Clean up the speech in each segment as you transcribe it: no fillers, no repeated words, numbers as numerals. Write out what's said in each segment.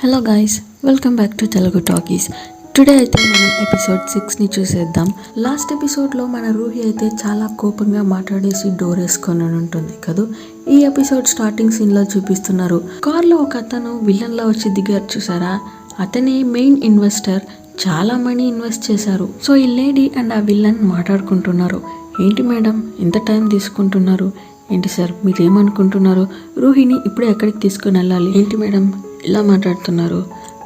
Hello guys, welcome back to Telugu talkies. Today అయితే మనం episode 6ని చూసేద్దాం. లాస్ట్ ఎపిసోడ్లో మన రూహి అయితే చాలా కోపంగా మాట్లాడేసి డోర్ వేసుకొని ఉంటుంది కదా. ఈ ఎపిసోడ్ స్టార్టింగ్ సీన్లో చూపిస్తున్నారు. కార్లో ఒక అతను విలన్లా వచ్చి దిగారు చూసారా. అతనే మెయిన్ ఇన్వెస్టర్, చాలా మనీ ఇన్వెస్ట్ చేశారు. సో ఈ లేడీ అండ్ ఆ విలన్ మాట్లాడుకుంటున్నారు. ఏంటి మేడం ఇంత టైం తీసుకుంటున్నారు, ఏంటి సార్ మీరేమనుకుంటున్నారు, రూహిని ఇప్పుడే ఎక్కడికి తీసుకుని వెళ్ళాలి, ఏంటి మేడం ఇలా మాట్లాడుతున్నారు,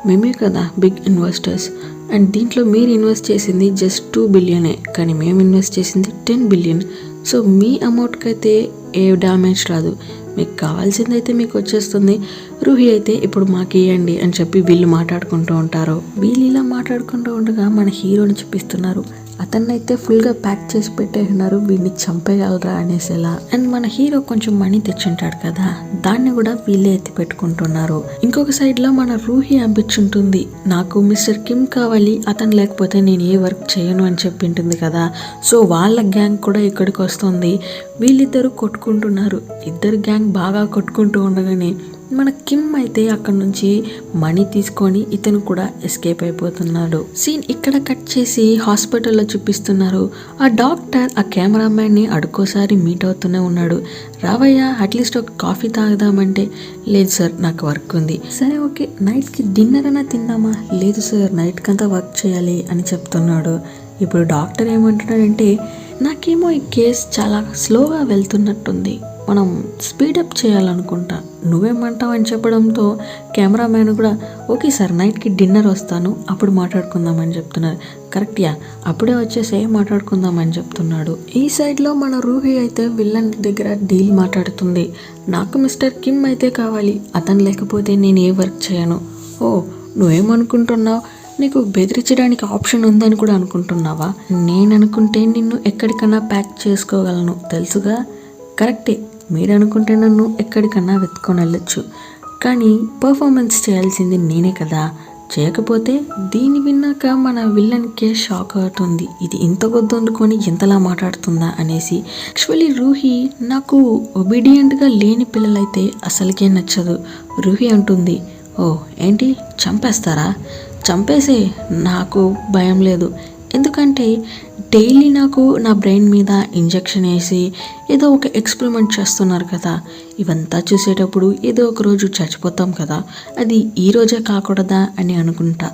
మేమే కదా బిగ్ ఇన్వెస్టర్స్ అండ్ దీంట్లో మీరు ఇన్వెస్ట్ చేసింది జస్ట్ 2 బిలియనే, కానీ మేము ఇన్వెస్ట్ చేసింది 10 బిలియన్. సో మీ అమౌంట్కి అయితే ఏ డ్యామేజ్ రాదు, మీకు కావాల్సిందైతే మీకు వచ్చేస్తుంది. రూహి అయితే ఇప్పుడు మాకు ఇవ్వండి అని చెప్పి వీళ్ళు మాట్లాడుకుంటూ ఉంటారు. వీళ్ళు ఇలా మాట్లాడుకుంటూ ఉండగా మన హీరోని చూపిస్తున్నారు. అతన్నైతే ఫుల్గా ప్యాక్ చేసి పెట్టేస్తున్నారు, వీడిని చంపేయగలరా అనేసేలా. అండ్ మన హీరో కొంచెం మనీ తెచ్చుంటాడు కదా, దాన్ని కూడా వీళ్ళే ఎత్తి పెట్టుకుంటున్నారు. ఇంకొక సైడ్లో మన రూహి అంపించుంటుంది, నాకు మిస్టర్ కిమ్ కావాలి, అతను లేకపోతే నేను ఏ వర్క్ చేయను అని చెప్పింటుంది కదా. సో వాళ్ళ గ్యాంగ్ కూడా ఇక్కడికి వస్తుంది. వీళ్ళిద్దరూ కొట్టుకుంటున్నారు. ఇద్దరు గ్యాంగ్ బాగా కొట్టుకుంటూ ఉండగానే మన కిమ్ అయితే అక్కడ నుంచి మనీ తీసుకొని ఇతను కూడా ఎస్కేప్ అయిపోతున్నాడు. సీన్ ఇక్కడ కట్ చేసి హాస్పిటల్లో చూపిస్తున్నారు. ఆ డాక్టర్ ఆ కెమెరామ్యాన్ని అడుకోసారి మీట్ అవుతూనే ఉన్నాడు. రావయ్యా అట్లీస్ట్ ఒక కాఫీ తాగుదామంటే, లేదు సార్ నాకు వర్క్ ఉంది. సరే ఓకే నైట్కి డిన్నర్ అయినా తిందామా, లేదు సార్ నైట్కి అంతా వర్క్ చేయాలి అని చెప్తున్నాడు. ఇప్పుడు డాక్టర్ ఏమంటున్నాడంటే, నాకేమో ఈ కేసు చాలా స్లోగా వెళ్తున్నట్టుంది, మనం స్పీడప్ చేయాలనుకుంటా, నువ్వేమంటావు అని చెప్పడంతో కెమెరామ్యాన్ కూడా ఓకే సార్ నైట్కి డిన్నర్ వస్తాను అప్పుడు మాట్లాడుకుందామని చెప్తున్నారు. కరెక్ట్ యా, అప్పుడే వచ్చేసి మాట్లాడుకుందామని చెప్తున్నాడు. ఈ సైడ్లో మన రూహి అయితే విల్లన్ దగ్గర డీల్ మాట్లాడుతుంది. నాకు మిస్టర్ కిమ్ అయితే కావాలి, అతను లేకపోతే నేను ఏ వర్క్ చేయను. ఓ నువ్వేమనుకుంటున్నావు, నీకు బెదిరించడానికి ఆప్షన్ ఉందని కూడా అనుకుంటున్నావా, నేను అనుకుంటే నిన్ను ఎక్కడికన్నా ప్యాక్ చేసుకోగలను తెలుసుగా. కరెక్టే, మీరు అనుకుంటే నన్ను ఎక్కడికన్నా వెతుకొని వెళ్ళొచ్చు, కానీ పర్ఫార్మెన్స్ చేయాల్సింది నేనే కదా, చేయకపోతే దీన్ని విన్నాక మన విల్లన్కే షాక్ అవుతుంది, ఇది ఇంత వద్దు అనుకొని ఎంతలా మాట్లాడుతుందా అనేసి. యాక్చువల్లీ రూహి నాకు ఒబీడియంట్గా లేని పిల్లలైతే అసలుకే నచ్చదు. రూహి అంటుంది, ఓ ఏంటి చంపేస్తారా, చంపేసే, నాకు భయం లేదు, ఎందుకంటే డైలీ నాకు నా బ్రెయిన్ మీద ఇంజెక్షన్ వేసి ఏదో ఒక ఎక్స్పెరిమెంట్ చేస్తున్నారు కదా, ఇవంతా చూసేటప్పుడు ఏదో ఒక రోజు చచ్చిపోతాం కదా, అది ఈ రోజే కాకూడదా అని అనుకుంటా.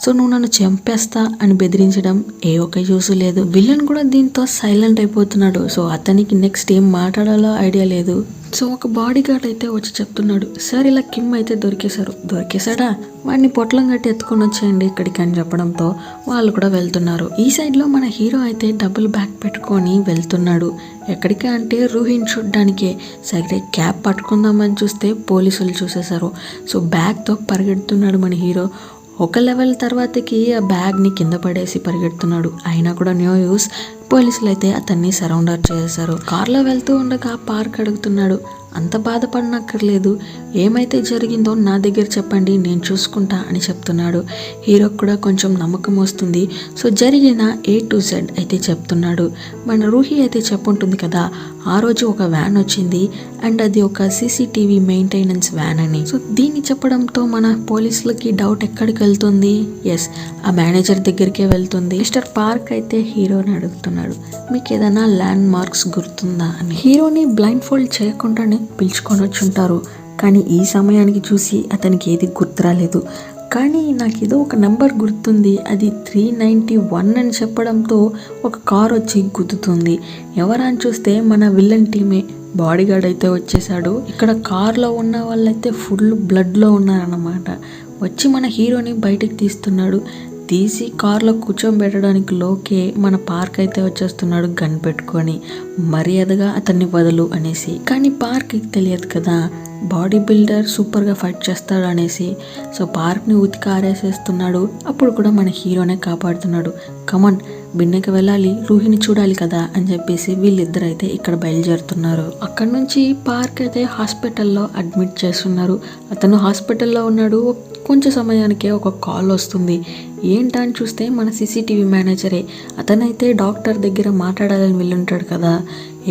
సో నువ్వు నన్ను చంపేస్తా అని బెదిరించడం ఏ ఒక్క యూస్ లేదు. విలన్ కూడా దీంతో సైలెంట్ అయిపోతున్నాడు. సో అతనికి నెక్స్ట్ ఏం మాట్లాడాలో ఐడియా లేదు. సో ఒక బాడీ గార్డ్ అయితే వచ్చి చెప్తున్నాడు, సార్ ఇలా కిమ్ అయితే దొరికేశాడా, వాడిని పొట్లం కట్టి ఎత్తుకొని వచ్చేయండి ఇక్కడికి అని చెప్పడంతో వాళ్ళు కూడా వెళ్తున్నారు. ఈ సైడ్లో మన హీరో అయితే డబుల్ బ్యాగ్ పెట్టుకొని వెళ్తున్నాడు. ఎక్కడికి అంటే రూహిని చూడ్డానికే. సరే క్యాబ్ పట్టుకుందామని చూస్తే పోలీసులు చూసేశారు. సో బ్యాగ్తో పరిగెడుతున్నాడు మన హీరో. ఒక లెవెల్ తర్వాతకి ఆ బ్యాగ్ని కింద పడేసి పరిగెడుతున్నాడు. అయినా కూడా న్యూ యూస్, పోలీసులు అయితే అతన్ని సరౌండర్ చేశారు. కార్లో వెళ్తూ ఉండగా పార్క్ అడుగుతున్నాడు. అంత బాధపడనక్కర్లేదు, ఏమైతే జరిగిందో నా దగ్గర చెప్పండి నేను చూసుకుంటా అని చెప్తున్నాడు. హీరోకి కూడా కొంచెం నమ్మకం వస్తుంది. సో జరిగిన A to Z అయితే చెప్తున్నాడు. మన రూహి అయితే చెప్పుంటుంది కదా, ఆ రోజు ఒక వ్యాన్ వచ్చింది అండ్ అది ఒక CCTV మెయింటెనెన్స్ వ్యాన్ అని. సో దీన్ని చెప్పడంతో మన పోలీసులకి డౌట్ ఎక్కడికి వెళ్తుంది, ఎస్ ఆ మేనేజర్ దగ్గరికే వెళ్తుంది. మిస్టర్ పార్క్ అయితే హీరోని అడుగుతున్నాడు, మీకు ఏదైనా ల్యాండ్ మార్క్స్ గుర్తుందా అని. హీరోని బ్లైండ్ ఫోల్డ్ చేయకుండానే పిలుచుకొని వచ్చుంటారు, కానీ ఈ సమయానికి చూసి అతనికి ఏది గుర్తురాలేదు. కానీ నాకు ఏదో ఒక నెంబర్ గుర్తుంది, అది 391 అని చెప్పడంతో ఒక కార్ వచ్చి గుద్దుతుంది. ఎవరని చూస్తే మన విల్లన్ టీమే. బాడీ గార్డ్ అయితే వచ్చేసాడు. ఇక్కడ కార్లో ఉన్న వాళ్ళైతే ఫుల్ బ్లడ్లో ఉన్నారన్నమాట. వచ్చి మన హీరోని బయటికి తీస్తున్నాడు. తీసి కార్లో కూర్చోబెట్టడానికి లోకే మన పార్క్ అయితే వచ్చేస్తున్నాడు గన్ పెట్టుకొని, మర్యాదగా అతన్ని వదలు అనేసి. కానీ పార్క్కి తెలియదు కదా బాడీ బిల్డర్ సూపర్గా ఫైట్ చేస్తాడు అనేసి. సో పార్క్ని ఉతికి ఆరేసేస్తున్నాడు. అప్పుడు కూడా మన హీరోనే కాపాడుతున్నాడు. కమాన్ బిన్నెకి వెళ్ళాలి, రూహిని చూడాలి కదా అని చెప్పేసి వీళ్ళిద్దరు అయితే ఇక్కడ బయలుదేరుతున్నారు. అక్కడ నుంచి పార్క్ అయితే హాస్పిటల్లో అడ్మిట్ చేస్తున్నారు. అతను హాస్పిటల్లో ఉన్నాడు. కొంచెం సమయానికే ఒక కాల్ వస్తుంది. ఏంటని చూస్తే మన CCTV మేనేజరే. అతనైతే డాక్టర్ దగ్గర మాట్లాడాలని వెళ్ళుంటాడు కదా.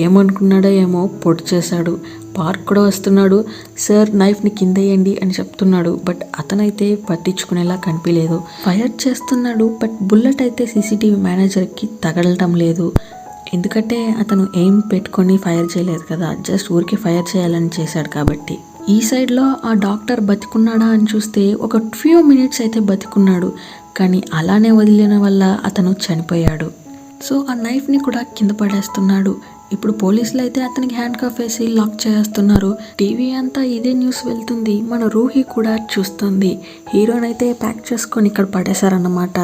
ఏమనుకున్నాడో ఏమో పొడి చేశాడు. పార్క్ కూడా వస్తున్నాడు. సార్ నైఫ్ని కింద వేయండి అని చెప్తున్నాడు. బట్ అతనైతే పట్టించుకునేలా కనిపించలేదు. ఫైర్ చేస్తున్నాడు. బట్ బుల్లెట్ అయితే సీసీటీవీ మేనేజర్కి తగలటం లేదు. ఎందుకంటే అతను ఎయిమ్ పెట్టుకొని ఫైర్ చేయలేదు కదా, జస్ట్ ఊరికి ఫైర్ చేయాలని చేశాడు కాబట్టి. ఈ సైడ్లో ఆ డాక్టర్ బతికున్నాడా అని చూస్తే ఒక ఫ్యూ మినిట్స్ అయితే బతికున్నాడు. కానీ అలానే వదిలిన వల్ల అతను చనిపోయాడు. సో ఆ నైఫ్ని కూడా కింద పడేస్తున్నాడు. ఇప్పుడు పోలీసులు అయితే అతనికి హ్యాండ్ కఫ్ వేసి లాక్ చేస్తున్నారు. టీవీ అంతా ఇదే న్యూస్ వెళ్తుంది. మన రూహి కూడా చూస్తుంది. హీరోనైతే ప్యాక్ చేసుకొని ఇక్కడ పడేశారన్నమాట.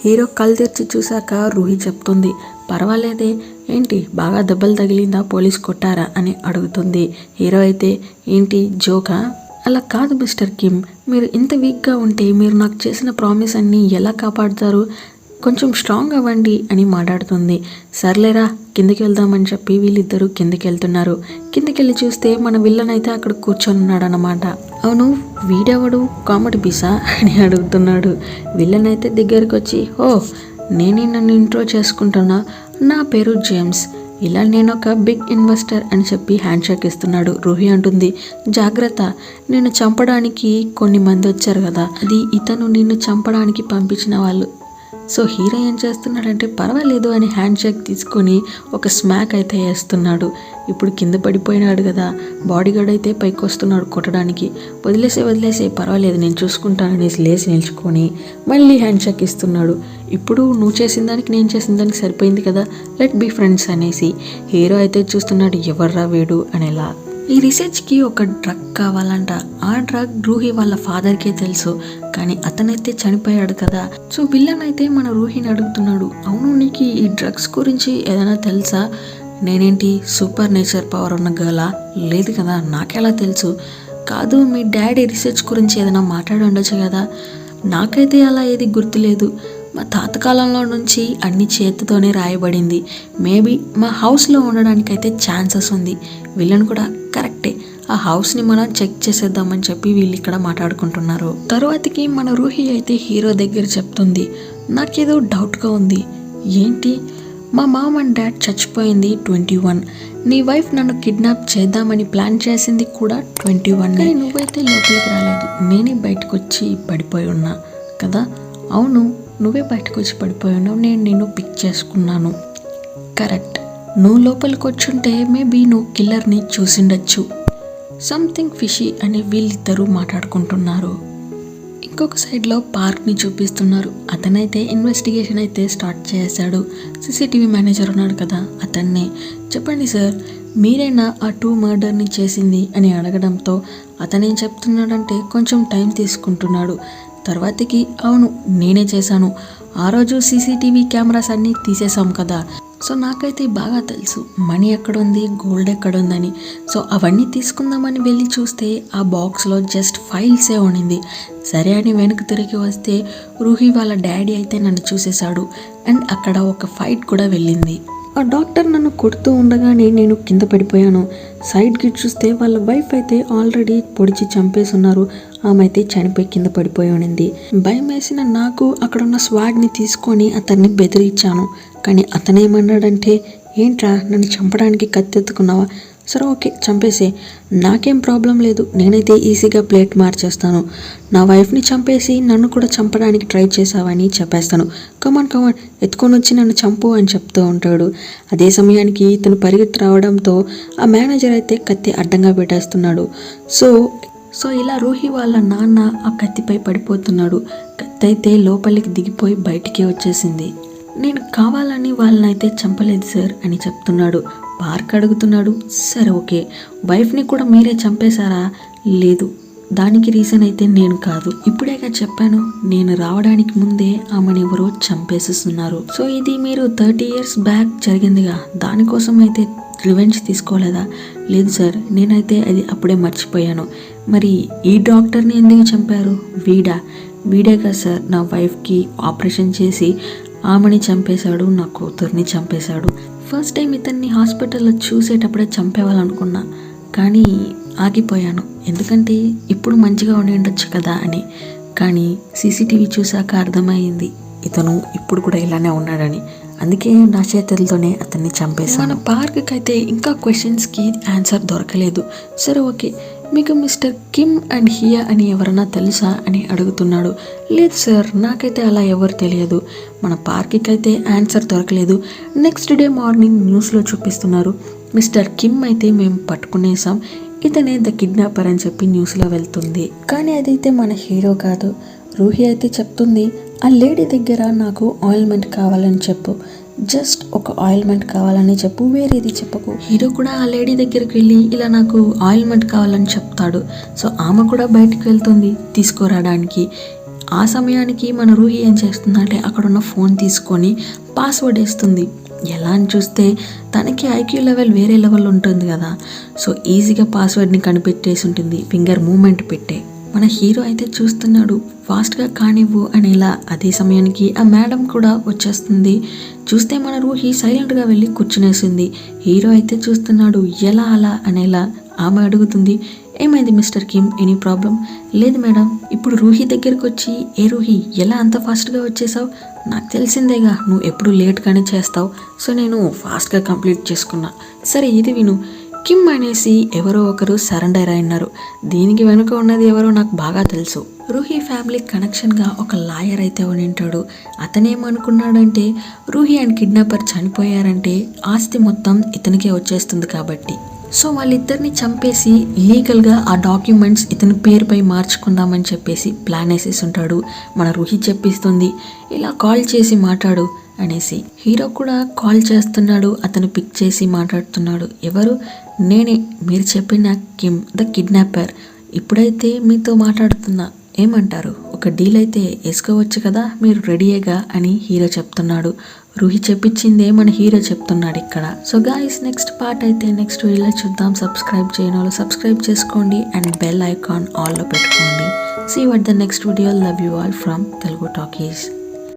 హీరో కళ్ళు తెరిచి చూశాక రూహి చెప్తుంది, పర్వాలేదే, ఏంటి బాగా దెబ్బలు తగిలిందా, పోలీస్ కొట్టారా అని అడుగుతుంది. హీరో అయితే ఏంటి జోకా? అలా కాదు మిస్టర్ కిమ్, మీరు ఇంత వీక్గా ఉంటే మీరు నాకు చేసిన ప్రామిస్ అన్ని ఎలా కాపాడుతారు, కొంచెం స్ట్రాంగ్ అవ్వండి అని మాట్లాడుతుంది. సర్లేరా కిందకి వెళ్దామని చెప్పి వీళ్ళిద్దరూ కిందకి వెళ్తున్నారు. కిందకి వెళ్ళి చూస్తే మన విల్లన్ అయితే అక్కడ కూర్చొని ఉన్నాడు అనమాట. అవును వీడెవడు, కామెడీ పీసా అని అడుగుతున్నాడు. విల్లన్ అయితే దగ్గరికి వచ్చి, ఓ నేనే నన్ను ఇంట్రో చేసుకుంటున్నా, నా పేరు జేమ్స్, ఇలా నేను ఒక బిగ్ ఇన్వెస్టర్ అని చెప్పి హ్యాండ్ షేక్ ఇస్తున్నాడు. రూహి అంటుంది, జాగ్రత్త, నిన్ను చంపడానికి కొన్ని మంది వచ్చారు కదా, అది ఇతను నిన్ను చంపడానికి పంపించిన వాళ్ళు. సో హీరో ఏం చేస్తున్నాడంటే పర్వాలేదు అని హ్యాండ్ షేక్ తీసుకొని ఒక స్మాక్ అయితే వేస్తున్నాడు. కింద పడిపోయినాడు కదా, బాడీ గార్డ్ అయితే పైకి వస్తున్నాడు కొట్టడానికి. వదిలేసే పర్వాలేదు నేను చూసుకుంటాననేసి లేచి నిల్చుకొని మళ్ళీ హ్యాండ్ షేక్ ఇస్తున్నాడు. ఇప్పుడు నువ్వు చేసిన దానికి నేను చేసిన దానికి సరిపోయింది కదా, లెట్ బీ ఫ్రెండ్స్ అనేసి. హీరో అయితే చూస్తున్నాడు, ఎవర్రా వీడు అనేలా. ఈ రీసెర్చ్కి ఒక డ్రగ్ కావాలంట. ఆ డ్రగ్ రూహి వాళ్ళ ఫాదర్కే తెలుసు, కానీ అతనైతే చనిపోయాడు కదా. సో విల్లన్ అయితే మన రూహిని అడుగుతున్నాడు, అవును నీకు ఈ డ్రగ్స్ గురించి ఏదైనా తెలుసా? నేనేంటి సూపర్ నేచర్ పవర్ ఉన్న గర్లా? లేదు కదా, నాకెలా తెలుసు? కాదు మీ డాడీ రీసెర్చ్ గురించి ఏదైనా మాట్లాడి ఉండొచ్చు కదా. నాకైతే అలా ఏది గుర్తులేదు. మా తాతకాలంలో నుంచి అన్ని చేతితోనే రాయబడింది. మేబీ మా హౌస్లో ఉండడానికైతే ఛాన్సెస్ ఉంది. విల్లన్ కూడా కరెక్టే, ఆ హౌస్ని మనం చెక్ చేసేద్దామని చెప్పి వీళ్ళు ఇక్కడ మాట్లాడుకుంటున్నారు. తర్వాతకి మన రూహి అయితే హీరో దగ్గర చెప్తుంది, నాకేదో డౌట్గా ఉంది. ఏంటి? మా మామ్ అండ్ డాడ్ చచ్చిపోయింది 21, నీ వైఫ్ నన్ను కిడ్నాప్ చేద్దామని ప్లాన్ చేసింది కూడా 21. కానీ నువ్వైతే లోపలికి రాలేదు, నేనే బయటకు వచ్చి పడిపోయి ఉన్నా కదా. అవును నువ్వే బయటకు వచ్చి పడిపోయి ఉన్నావు, నేను నిన్ను పిక్ చేసుకున్నాను. కరెక్ట్, నువ్వు లోపలికి వచ్చుంటే మేబీ నువ్వు కిల్లర్ని చూసిండొచ్చు. సంథింగ్ ఫిషీ అని వీళ్ళిద్దరూ మాట్లాడుకుంటున్నారు. ఇంకొక సైడ్లో పార్క్ని చూపిస్తున్నారు. అతనైతే ఇన్వెస్టిగేషన్ అయితే స్టార్ట్ చేశాడు. సీసీటీవీ మేనేజర్ ఉన్నాడు కదా, అతన్నే, చెప్పండి సార్ మీరేనా ఆ 2 మర్డర్ని చేసింది అని అడగడంతో అతనేం చెప్తున్నాడంటే కొంచెం టైం తీసుకుంటున్నాడు. తర్వాతకి అవును నేనే చేశాను, ఆ రోజు సీసీటీవీ కెమెరాస్ అన్నీ తీసేసాం కదా, సో నాకైతే బాగా తెలుసు మనీ ఎక్కడుంది, గోల్డ్ ఎక్కడుందని. సో అవన్నీ తీసుకుందామని వెళ్ళి చూస్తే ఆ బాక్స్లో జస్ట్ ఫైల్సే ఉండింది. సరే అని వెనక్కి తిరిగి వస్తే రూహి వాళ్ళ డాడీ అయితే నన్ను చూసేశాడు అండ్ అక్కడ ఒక ఫైట్ కూడా వెళ్ళింది. ఆ డాక్టర్ నన్ను కొడుతూ ఉండగానే నేను కింద పడిపోయాను. సైడ్కి చూస్తే వాళ్ళ వైఫ్ అయితే ఆల్రెడీ పొడిచి చంపేస్తున్నారు. ఆమె అయితే చనిపోయి కింద పడిపోయి ఉండింది. భయం వేసిన నాకు అక్కడ ఉన్న స్వాగ్ని తీసుకొని అతన్ని బెదిరించాను. కానీ అతనేమన్నాడంటే, ఏంట్రా నన్ను చంపడానికి కత్తెత్తుకున్నావా? సరే ఓకే చంపేసే, నాకేం ప్రాబ్లం లేదు, నేనైతే ఈజీగా ప్లేట్ మార్చేస్తాను. నా వైఫ్ని చంపేసి నన్ను కూడా చంపడానికి ట్రై చేసావని చెప్పేస్తాను. కమాన్ ఎత్తుకొని వచ్చి నన్ను చంపు అని చెప్తూ ఉంటాడు. అదే సమయానికి ఇతను పరిగెత్తి రావడంతో ఆ మేనేజర్ అయితే కత్తి అడ్డంగా పెట్టేస్తున్నాడు. సో ఇలా రూహి వాళ్ళ నాన్న ఆ కత్తిపై పడిపోతున్నాడు. కత్తి అయితే లోపలికి దిగిపోయి బయటికి వచ్చేసింది. నేను కావాలని వాళ్ళనైతే చంపలేదు సార్ అని చెప్తున్నాడు. పార్క్ అడుగుతున్నాడు, సరే ఓకే వైఫ్ని కూడా మీరే చంపేశారా? లేదు, దానికి రీజన్ అయితే నేను కాదు, ఇప్పుడేగా చెప్పాను, నేను రావడానికి ముందే ఆమెను ఎవరో చంపేసేస్తున్నారు. సో ఇది మీరు 30 years బ్యాక్ జరిగిందిగా, దానికోసం అయితే రివెంజ్ తీసుకోలేదా? లేదు సార్, నేనైతే అది అప్పుడే మర్చిపోయాను. మరి ఈ డాక్టర్ని ఎందుకు చంపారు? వీడే కదా సార్ నా వైఫ్కి ఆపరేషన్ చేసి ఆమెని చంపేశాడు, నా కూతుర్ని చంపేశాడు. ఫస్ట్ టైం ఇతన్ని హాస్పిటల్లో చూసేటప్పుడే చంపేవాలనుకున్నా, కానీ ఆగిపోయాను, ఎందుకంటే ఇప్పుడు మంచిగా ఉండి ఉండొచ్చు కదా అని. కానీ సీసీటీవీ చూసాక అర్థమైంది ఇతను ఇప్పుడు కూడా ఇలానే ఉన్నాడని. అందుకే నా చేతులతోనే అతన్ని చంపేశాను. మన పార్క్కి అయితే ఇంకా క్వశ్చన్స్కి ఆన్సర్ దొరకలేదు. సరే ఓకే, మీకు మిస్టర్ కిమ్ అండ్ హియా అని ఎవరన్నా తెలుసా అని అడుగుతున్నాడు. లేదు సార్, నాకైతే అలా ఎవరు తెలియదు. మన పార్క్కి అయితే ఆన్సర్ దొరకలేదు. నెక్స్ట్ డే మార్నింగ్ న్యూస్లో చూపిస్తున్నారు, మిస్టర్ కిమ్ అయితే మేము పట్టుకునేసాం, ఇతనే ద కిడ్నాపర్ అని చెప్పి న్యూస్లో వెళ్తుంది. కానీ అదైతే మన హీరో కాదు. రూహి అయితే చెప్తుంది, ఆ లేడీ దగ్గర నాకు ఆయిల్మెంట్ కావాలని చెప్పు, జస్ట్ ఒక ఆయిల్మెంట్ కావాలని చెప్పు, వేరేది చెప్పకు. హీరో కూడా ఆ లేడీ దగ్గరికి వెళ్ళి ఇలా నాకు ఆయిల్మెంట్ కావాలని చెప్తాడు. సో ఆమె కూడా బయటికి వెళ్తుంది తీసుకురావడానికి. ఆ సమయానికి మన రూహి ఏం చేస్తుందంటే అక్కడున్న ఫోన్ తీసుకొని పాస్వర్డ్ వేస్తుంది. ఎలా అని చూస్తే తనకి ఐక్యూ లెవెల్ వేరే లెవెల్ ఉంటుంది కదా, సో ఈజీగా పాస్వర్డ్ని కనిపెట్టేసి ఉంటుంది ఫింగర్ మూమెంట్ పెట్టే. మన హీరో అయితే చూస్తున్నాడు, ఫాస్ట్గా కానివ్వు అనేలా. అదే సమయానికి ఆ మేడం కూడా వచ్చేస్తుంది. చూస్తే మన రూహి సైలెంట్గా వెళ్ళి కూర్చునేసింది. హీరో అయితే చూస్తున్నాడు, ఎలా అలా అనేలా. ఆమె అడుగుతుంది, ఏమైంది మిస్టర్ కిమ్, ఎనీ ప్రాబ్లం? లేదు మేడం. ఇప్పుడు రూహి దగ్గరికి వచ్చి, ఏ రూహి ఎలా అంత ఫాస్ట్గా వచ్చేసావు? నాకు తెలిసిందేగా నువ్వు ఎప్పుడు లేట్గానే చేస్తావు, సో నేను ఫాస్ట్గా కంప్లీట్ చేసుకున్నా. సరే ఇది విను, కిమ్ అనేసి ఎవరో ఒకరు సరెండర్ అయినారు. దీనికి వెనుక ఉన్నది ఎవరో నాకు బాగా తెలుసు. రూహి ఫ్యామిలీ కనెక్షన్గా ఒక లాయర్ అయితే ఉంటాడు. అతనేమనుకున్నాడంటే రూహి అండ్ కిడ్నాపర్ చనిపోయారంటే ఆస్తి మొత్తం ఇతనికే వచ్చేస్తుంది కాబట్టి, సో వాళ్ళిద్దరిని చంపేసి లీగల్గా ఆ డాక్యుమెంట్స్ ఇతని పేరుపై మార్చుకుందామని చెప్పేసి ప్లాన్ వేసేసి ఉంటాడు. మన రూహి చెప్పిస్తుంది, ఇలా కాల్ చేసి మాట్లాడు అనేసి. హీరో కూడా కాల్ చేస్తున్నాడు, అతను పిక్ చేసి మాట్లాడుతున్నాడు. ఎవరు? నేనే, మీరు చెప్పిన కిమ్ ద కిడ్నాపర్. ఇప్పుడైతే మీతో మాట్లాడుతున్నా, ఏమంటారు? ఒక డీల్ అయితే వేసుకోవచ్చు కదా, మీరు రెడీయేగా అని హీరో చెప్తున్నాడు. రూహి చెప్పించిందే మన హీరో చెప్తున్నాడు ఇక్కడ. సో గాయ్స్, నెక్స్ట్ పార్ట్ అయితే నెక్స్ట్ వీడియోలో చూద్దాం. సబ్స్క్రైబ్ చేయని వాళ్ళు సబ్స్క్రైబ్ చేసుకోండి అండ్ బెల్ ఐకాన్ ఆల్లో పెట్టుకోండి. See you at the next video. Love you all from Telugu talkies.